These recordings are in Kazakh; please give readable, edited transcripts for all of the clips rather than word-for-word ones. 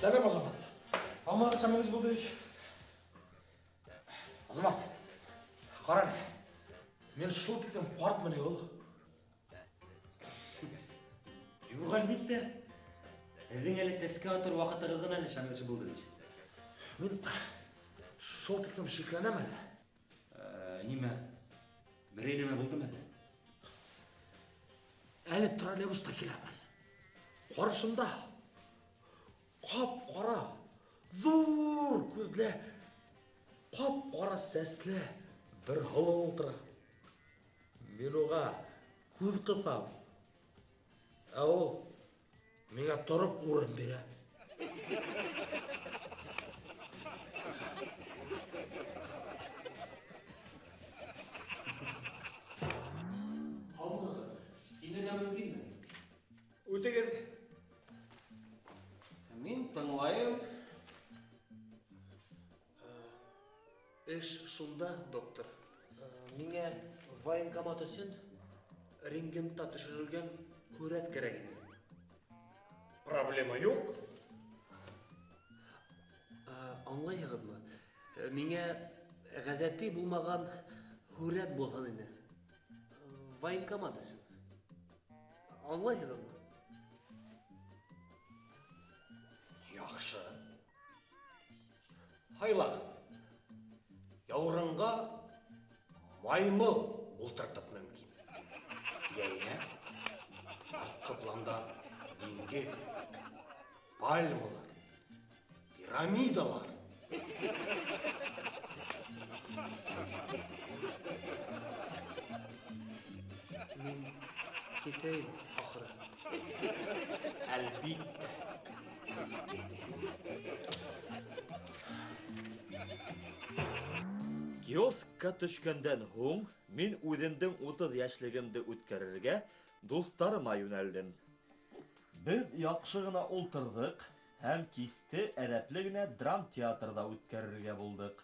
Сәлем, Азамат. Алматы Шамилович Болдович. Азамат, қараны. Мен шыл тіктен қуарт міне ол. Юған битті. Әдің әлі сәске отыр уақыты қылғын әлі Шамилович Болдович. Мен шыл тіктен шекленем әлі. Неме? Бірейнеме болдым әлі? Әлі троллейбуста келемін. Қоршымда. Қап-қара, зор көзлі, қап-қара сәслі бір ғылым отыра. Мен оға көз қысам. Ол меңа тұрып ұрын бері. Алматы, инене мүмкін ме? Өте келді. Мен тыңлайым. Эш шунда, доктор. Миңа военкомат өсөн рентгенда төшерелгән күрәт кирәк иде. Проблема юк. Аңлайһығыҙмы? Миңа ғәҙәти булмаған күрәт булһын ине. Военкомат өсөн. Аңлайһығыҙмы? Яқшы. Хайлақ. Яурынға маймыл ұлтыртып мүмкін. Яйя. Артқы планда деңгек, пальмалар, пирамидалар. Мин кетейін, ақыры. Әлбетте. Киоскка төшкәндән һуң мин үҙемдең 30 йәшлегемде үткәрергә дуҫтарыма йүнәлдем. Беҙ яҡшы ғына ултырҙыҡ һәм кисте әҙәпле генә драм театрҙа үткәрергә булдыҡ.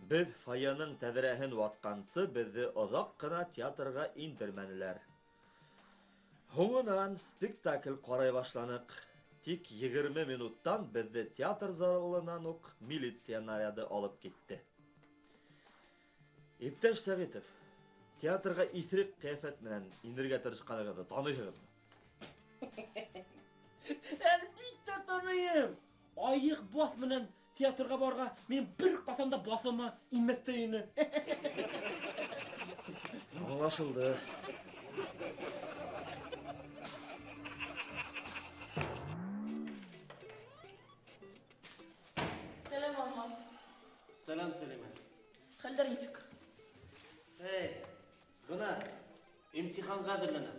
Беҙ фойеның тәҙрәһен ватҡансы беҙҙе оҙаҡ ҡына театрға индермәнеләр. Һуңынан спектакль ҡарай башланыҡ. Тик 20 минуттан беҙҙе театр залынан уҡ милиция наряды алып китте. Иптәш Сәғитов, театрға иҫерек ҡиәфәт менән инергә тырышҡанығыҙҙы таныйһығыҙмы? Әлбиттә таныйым. Айыҡ баҫ менән театрға барға мен бер ҡасанда баҫыма инмәктәй ине. Аңлашылды. Сәлем, Алмас. Сәлам, Сәлимә. Хәлдәр нисек? Бына имтиханға әҙерләнәм.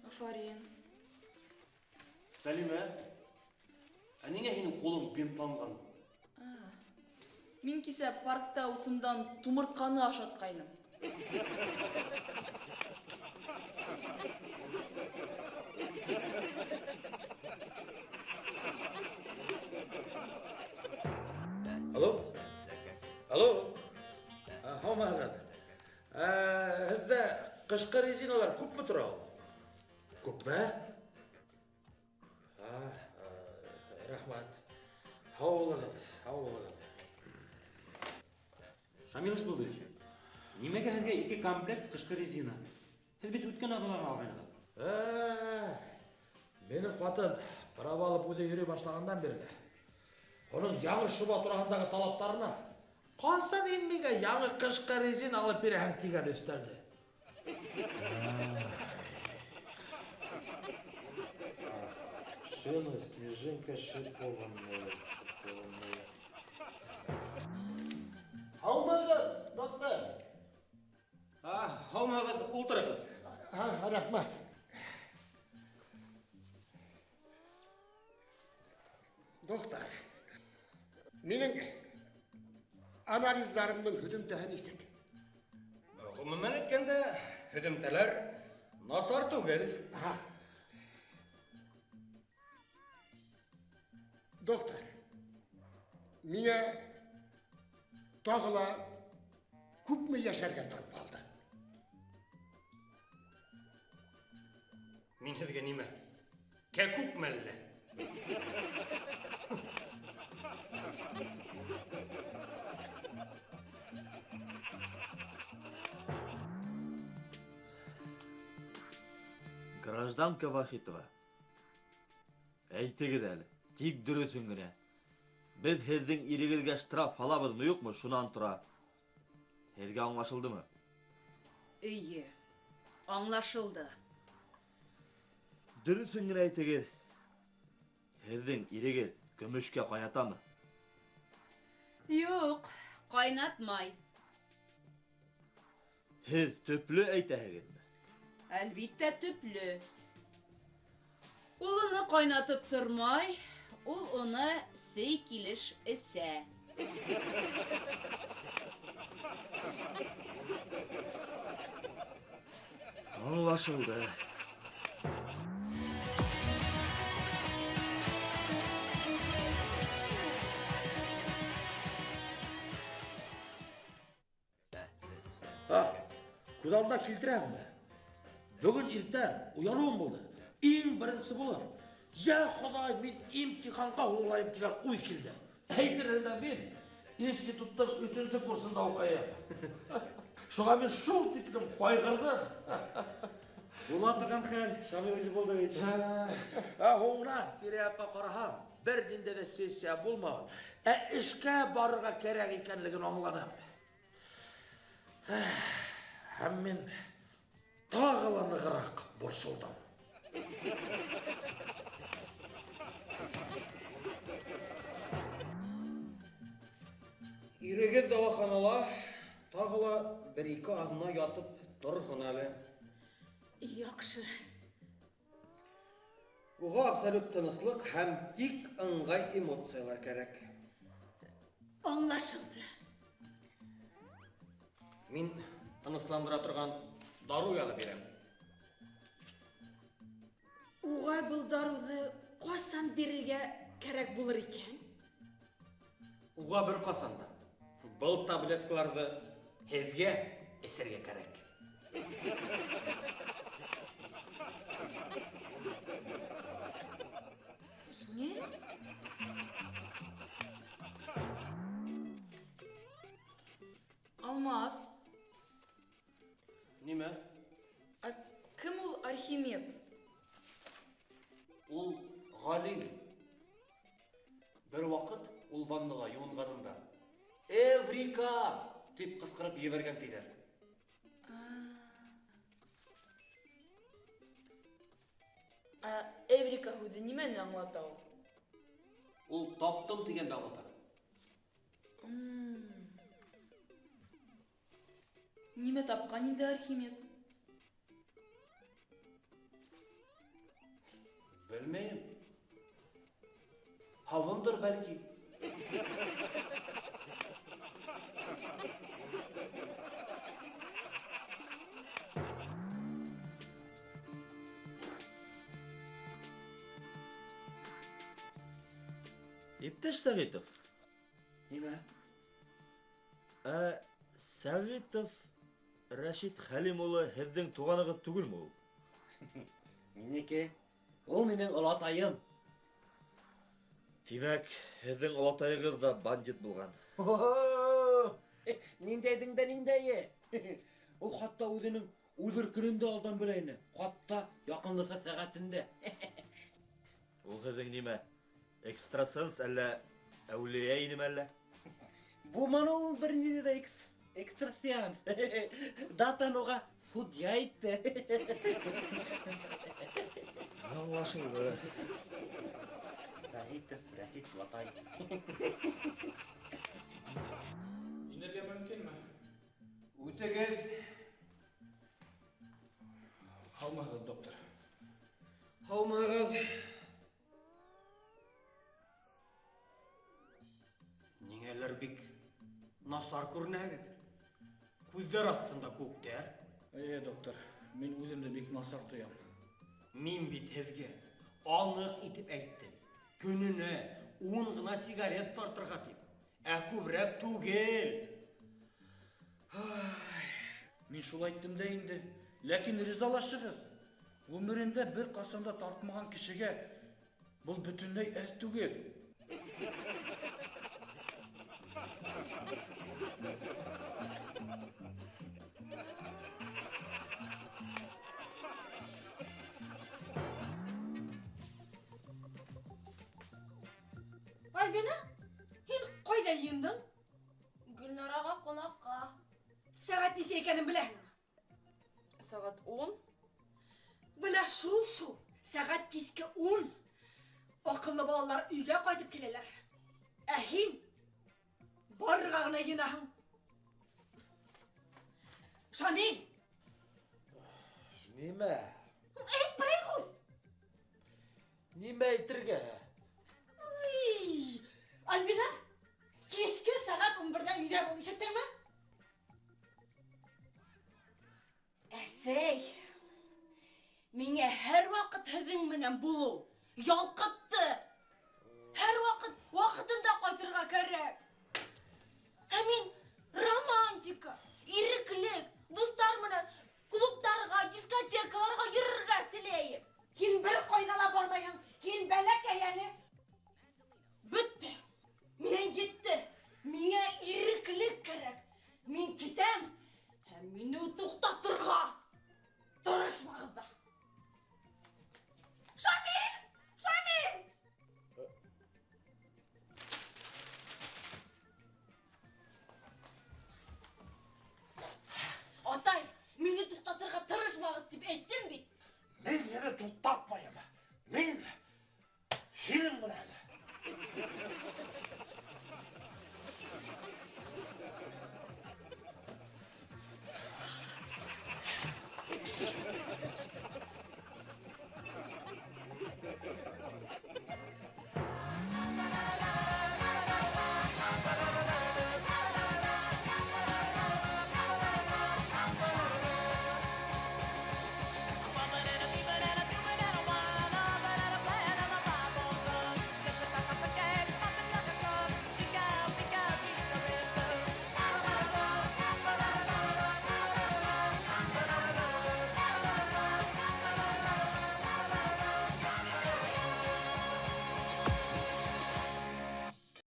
Афарин. Сәлимә, ниңә һинең ҡулың бинтланған? Мин кисә паркта усымдан тумыртҡаны ашатҡайным. Алло? Алло? Һаумыһығыҙ. Һеҙҙә ҡышҡы резиналар күпме тора ул? Күпме? Рәхмәт. Һаулығыҙ, һаулығыҙ. Шамилович Болдович, нимәгә һеҙгә 2 комплект ҡышҡы резина? Һеҙ бит үткән аҙаларны алғайнығыҙ. Менің ҡатын права алып үҙе йөрөй башлағандан бирле. Оның яңы шуба тураһындағы талаптарына ҡасан миңә яңы ҡышҡы резина алып бирәһең тигән өҫтәлде. Шина, снежинка, шипованная. Һаумыһығыҙ, доктор. Һаумыһығыҙ, ултырығыҙ. Рәхмәт. Доктор, минең анализларымның һөҙөмтәһе нисек? Ғөмүмән әйткәндә, һөҙөмтәләр насар түгел. Доктор, миңә тағы ла күпме йәшәргә торып ҡалды? Мин һеҙгә нимә? Кәкүк мәллә? Гражданка Вахитова. Әйтегез әлі, тик дөресен генә. Без һезнең ирегезгә штраф алабызмы, юкмы, шунан тора. Һезгә аңлашылдымы? Ие, аңлашылды. Дөресен генә әйтегез. Һезнең ирегез көмешкә кайнатамы? Юк, кайнатмай. Һез төпле әйтәһегезме? Әлбиттә төпле. Ул уны кайнатып тормай, ул уны сый килеш эсә. Аңлашылды. Күдалда келтірәм бі. Бүгін иртән уянуым болды. Ең бірінші болып, я Құдай, мен имтиханға оңлайым деген ой келді. Әйтірінде мен институттың 3-ші курсында оқайым. Шуға мен шул тикнем қойғырдым. Була тұрған хәл, Шамил Исболдович. Оңнан тирәккә қарахам, бір нинде де сессия болмаған. Ішке барырға керек екенлігін аңланам. Һәм мен тағыланығырақ борсылдым. Ирегез дауаханала, тағыла бір-ике адына ятып тұрғын әлі. Яхшы. Уға абсолют тыныслық һәм тик ыңғай эмоциялар кәрәк. Аңлашылды. Мин тынысландыра тұрған дару ялы берем. Уға бұл даруды қасан береге керек болыр екен? Уға бір қасанда. Бұл таблеткаларды һеҙгә эсергә кәрәк. Не? Алмаз. Неме? Кім ол Архимед? Ул ғалим. Бір вақыт ул ваннаға юынғанында «Эврика!» деп қысқырып еберген дейдер. Эврика хүді немені аңлатау? Ул таптым дегенді аңлатар. Неме тапқан енді Архимед? Білмейм. Хавындыр бәлки. Иптәш Сәғитов. Неме? Сәғитов Рәшит Хәлим улы һеҙҙең туғанығыҙ түгелме ул? Минеке, ул минең олатайым. Тимәк, һеҙҙең олатайығыҙ ҙа бандит булған. Ниндәйҙең дә ниндәйе? Ул хатта үҙенең үлер көнөндә алдан беләйне. Хатта яҡынлыса сәғәтендә. Ул һеҙҙең нимә? Экстрасенс әллә әүлиә инеме әллә? Булманы ул бер ниндәй ҙә экстрасенс. Датан уға судья итте. Аңлашылды. Рәшит олатай. Инергия мөмкинме? Үтегез. Һаумыһығыҙ, доктор. Һаумыһығыҙ. Ниңәлер бик насар күренәһегеҙ. Күҙҙәр аҫтында күктәр. Доктор, мин үҙемде бик насар тоям. Мин бит һеҙгә аныҡ итеп әйттем. Көнөнә 10 ғына сигарет тартырға тип. Күберәк түгел. Мин шул әйттем дә инде. Ләкин ризалашығыҙ. Ғүмерендә бер ҡасанда тартмаған кешегә Бұл бүтінлей әз түгел. Альбина, һин қайда йындың? Гүлнараға қонаққа. Сағат неше екенін білесің? Сағат 10. Біле шул. Сағат кескі 10. Ақыллы балалар үйге қайтып келелер. Ә һин барырға ғына йынаһың. Шамил, Неме? әйт бірей қой. Неме әйтірге? Альбина, кескі сағат 11-де үйде болуын шеттіңмі? Әсәй, меңе һәр вақыт һеҙҙең менән булыу ялҡытты. Һәр вақыт ваҡытында ҡайтырға кәрәк. Ә мин романтика, иреклек, дуҫтар менән клубтарға, дискотекаларға йөрөргә теләйем. Һин бер ҡайҙа ла бармайһың. Һин бәләкәй әле. Бөттө. Минән етте. Миңә иреклек кәрәк. Мин китәм.